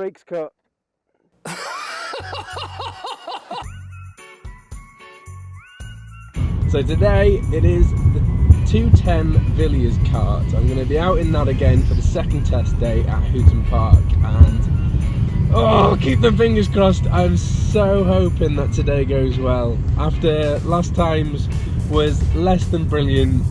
brakes cut. So today it is the 210 Villiers kart. I'm going to be out in that again for the second test day at Hooton Park, and oh, keep the fingers crossed. I'm so hoping that today goes well. After last time's was less than brilliant,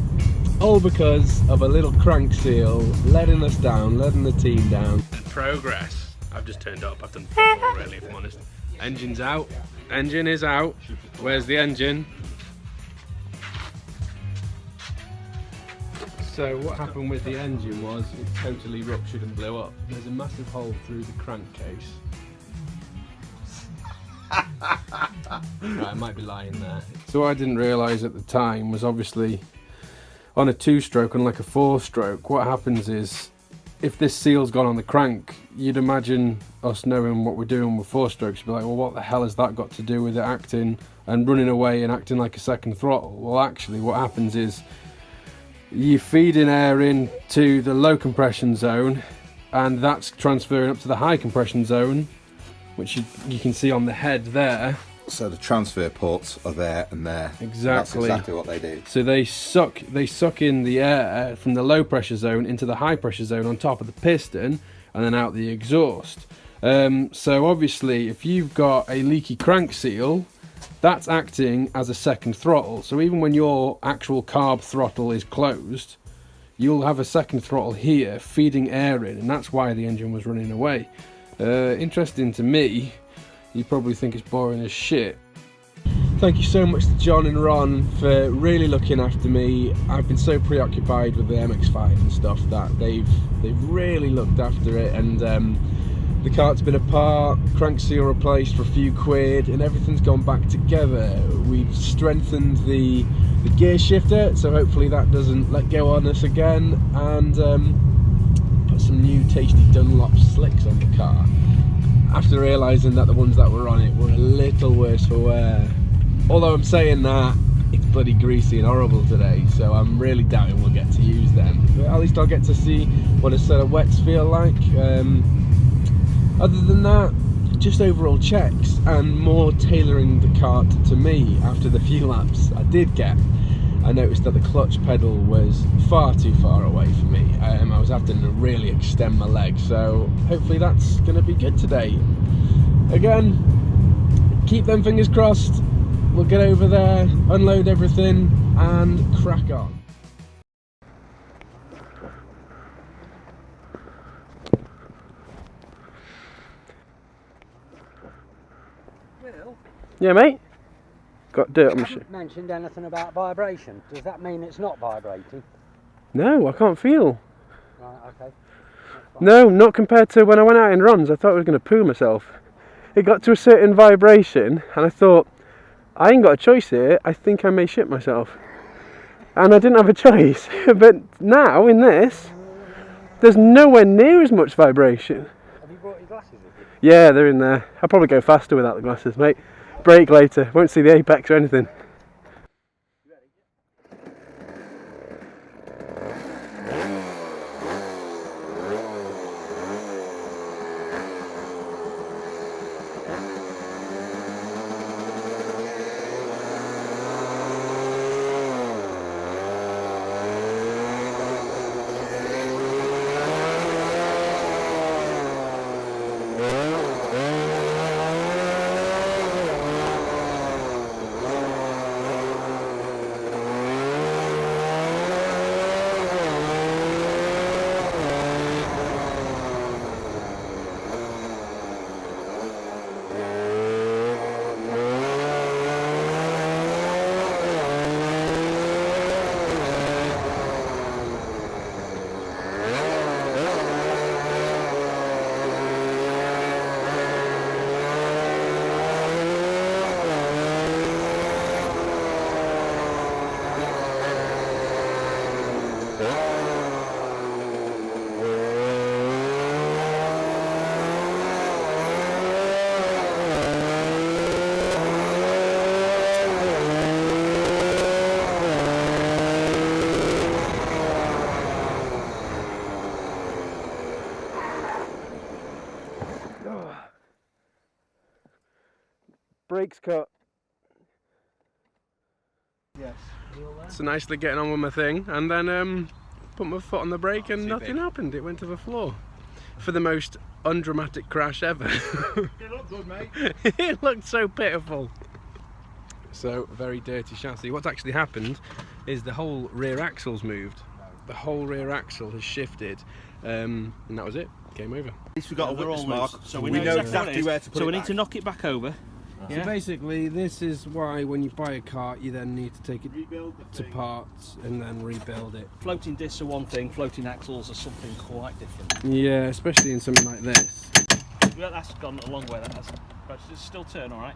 all because of a little crank seal letting us down, letting the team down. Progress. I've just turned up. I've done fuck all really, if I'm honest. Engine's out. Engine is out. Where's the engine? So what happened with the engine was it totally ruptured and blew up. There's a massive hole through the crankcase. Right, I might be lying there. So what I didn't realise at the time was obviously on a 2-stroke and like a 4-stroke, what happens is if this seal's gone on the crank, you'd imagine us knowing what we're doing with 4-strokes, you'd be like, well, what the hell has that got to do with it acting and running away and acting like a second throttle? Well, actually what happens is you're feeding air into the low compression zone, and that's transferring up to the high compression zone, which you can see on the head there. So the transfer ports are there and there. Exactly. That's exactly what they do. So they suck in the air from the low pressure zone into the high pressure zone on top of the piston, and then out the exhaust. So obviously if you've got a leaky crank seal, that's acting as a second throttle. So even when your actual carb throttle is closed, you'll have a second throttle here feeding air in, and that's why the engine was running away. Interesting to me. You probably think it's boring as shit. Thank you so much to John and Ron for really looking after me. I've been so preoccupied with the MX5 and stuff that they've really looked after it, and the cart's been apart, crank seal replaced for a few quid, and everything's gone back together. We've strengthened the gear shifter, so hopefully that doesn't let go on us again, and put some new tasty Dunlop slicks on the car, after realising that the ones that were on it were a little worse for wear. Although I'm saying that, it's bloody greasy and horrible today, so I'm really doubting we'll get to use them. But at least I'll get to see what a set of wets feel like. Other than that, just overall checks and more tailoring the kart to me after the few laps I did get. I noticed that the clutch pedal was far too far away from me. I was having to really extend my legs, so hopefully that's going to be good today. Again, keep them fingers crossed. We'll get over there, unload everything and crack on. Will, Yeah, mate? Got dirt on my shoe. mentioned anything about vibration. Does that mean it's not vibrating? No, I can't feel. Right, okay. No, not compared to when I went out in runs. I thought I was going to poo myself. It got to a certain vibration and I thought, I ain't got a choice here. I think I may shit myself. And I didn't have a choice. But now, in this, there's nowhere near as much vibration. Have you brought your glasses with you? Yeah, they're in there. I'll probably go faster without the glasses, mate. Brake later. Won't see the apex or anything. Brakes cut. Yes. So nicely getting on with my thing, and then put my foot on the brake and nothing happened. It went to the floor. For the most undramatic crash ever. It looked good, mate. It looked so pitiful. So, very dirty chassis. What's actually happened is the whole rear axle's moved. The whole rear axle has shifted, and that was it. Game over. At least we got a witness mark, so we know exactly where to put it. So we need back. to knock it back over. So basically, this is why when you buy a car, you then need to take it to parts and then rebuild it. Floating discs are one thing, floating axles are something quite different. Yeah, especially in something like this. Yeah, that's gone a long way, that has. But it's still turn, alright?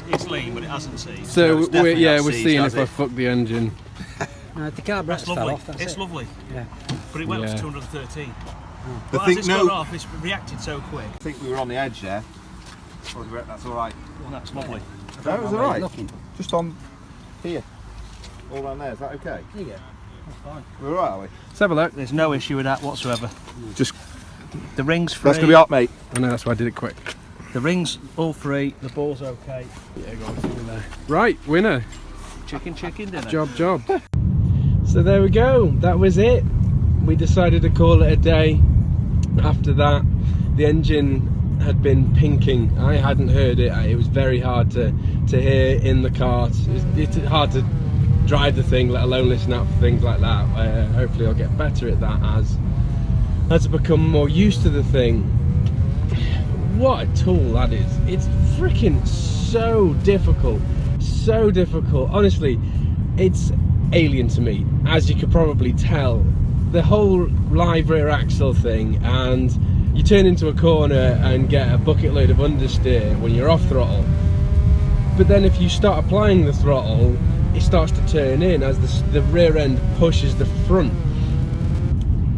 It's lean, but it hasn't seized. So it's definitely not we're seized, seeing has if I it? fuck the engine. No, the carburetors That's fell lovely. off, that's It's it. lovely. Yeah. But it went up Yeah. to 213. The But thing- as it's no. gone off, it's reacted so quick. I think we were on the edge there. That's all right. Well, that's lovely. No, it was How all are right. you looking? Just on here. All around there. Is that okay? Yeah, that's fine. We're all right, are we? Let's have a look. There's no issue with that whatsoever. Just. The ring's free. That's gonna be hot, mate. I know, that's why I did it quick. The ring's all free. The ball's okay. Yeah, go on through there. Right, winner. Chicken dinner. Job. So there we go. That was it. We decided to call it a day. After that, the engine had been pinking. I hadn't heard it. It was very hard to hear in the cart. It's hard to drive the thing, let alone listen out for things like that. Hopefully I'll get better at that as I become more used to the thing. What a tool that is. It's freaking so difficult. Honestly, it's alien to me, as you could probably tell. The whole live rear axle thing, and you turn into a corner and get a bucket load of understeer when you're off throttle. But then if you start applying the throttle, it starts to turn in as the rear end pushes the front.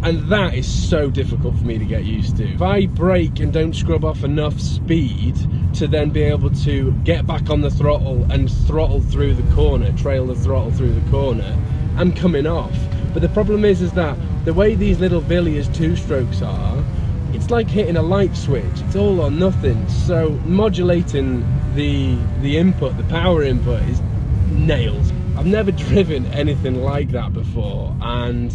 And that is so difficult for me to get used to. If I brake and don't scrub off enough speed to then be able to get back on the throttle and throttle through the corner, trail the throttle through the corner, I'm coming off. But the problem is that the way these little Villiers two-strokes are, it's like hitting a light switch. It's all or nothing. So modulating the input, the power input, is nails. I've never driven anything like that before, and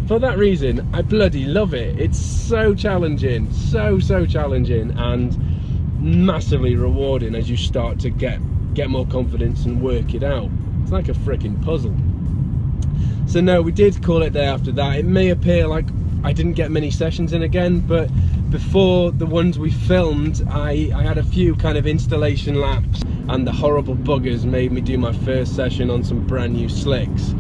for that reason, I bloody love it. It's so challenging, so challenging, and massively rewarding as you start to get more confidence and work it out. It's like a freaking puzzle. So no, we did call it day after that. It may appear like I didn't get many sessions in again, but before the ones we filmed, I had a few kind of installation laps, and the horrible buggers made me do my first session on some brand new slicks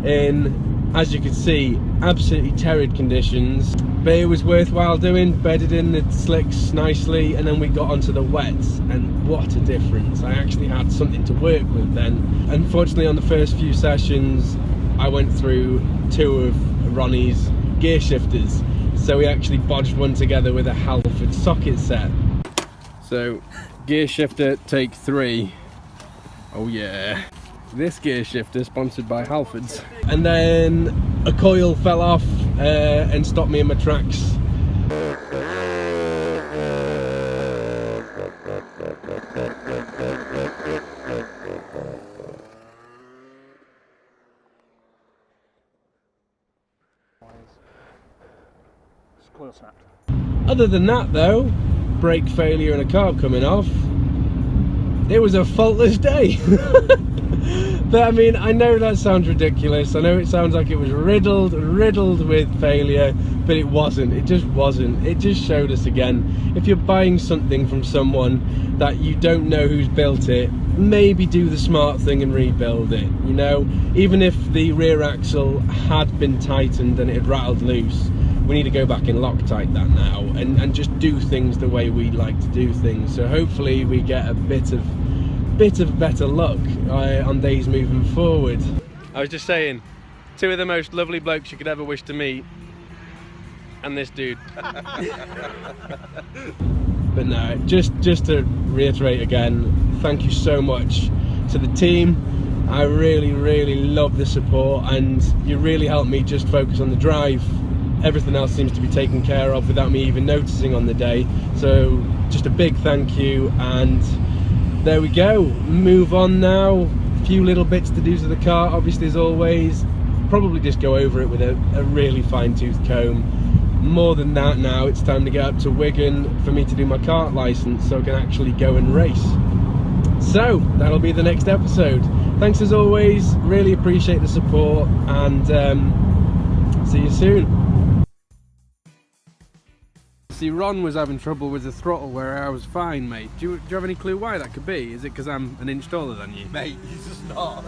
in, as you can see, absolutely torrid conditions. But it was worthwhile doing, bedded in the slicks nicely, and then we got onto the wets, and what a difference. I actually had something to work with then. Unfortunately, on the first few sessions, I went through 2 of Ronnie's gear shifters, so we actually bodged one together with a Halford socket set. So, gear shifter take 3. Oh yeah. This gear shifter sponsored by Halfords. And then a coil fell off and stopped me in my tracks. Coil snapped. Other than that though, brake failure and a carb coming off, it was a faultless day. But I mean, I know that sounds ridiculous. I know it sounds like it was riddled with failure, but it wasn't. It just wasn't. It just showed us again, if you're buying something from someone that you don't know who's built it, maybe do the smart thing and rebuild it, you know? Even if the rear axle had been tightened and it had rattled loose, we need to go back and Loctite that now and just do things the way we like to do things. So hopefully we get a bit of better luck on days moving forward. I was just saying, 2 of the most lovely blokes you could ever wish to meet, and this dude. But no, just to reiterate again, thank you so much to the team. I really love the support, and you really helped me just focus on the drive. Everything else seems to be taken care of without me even noticing on the day. So just a big thank you, and there we go. Move on now. A few little bits to do to the car, obviously, as always. Probably just go over it with a really fine-tooth comb. More than that now, it's time to get up to Wigan for me to do my kart license so I can actually go and race. So that'll be the next episode. Thanks as always, really appreciate the support, and see you soon. See, Ron was having trouble with the throttle where I was fine, mate. Do you have any clue why that could be? Is it because I'm an inch taller than you? Mate, you're just not.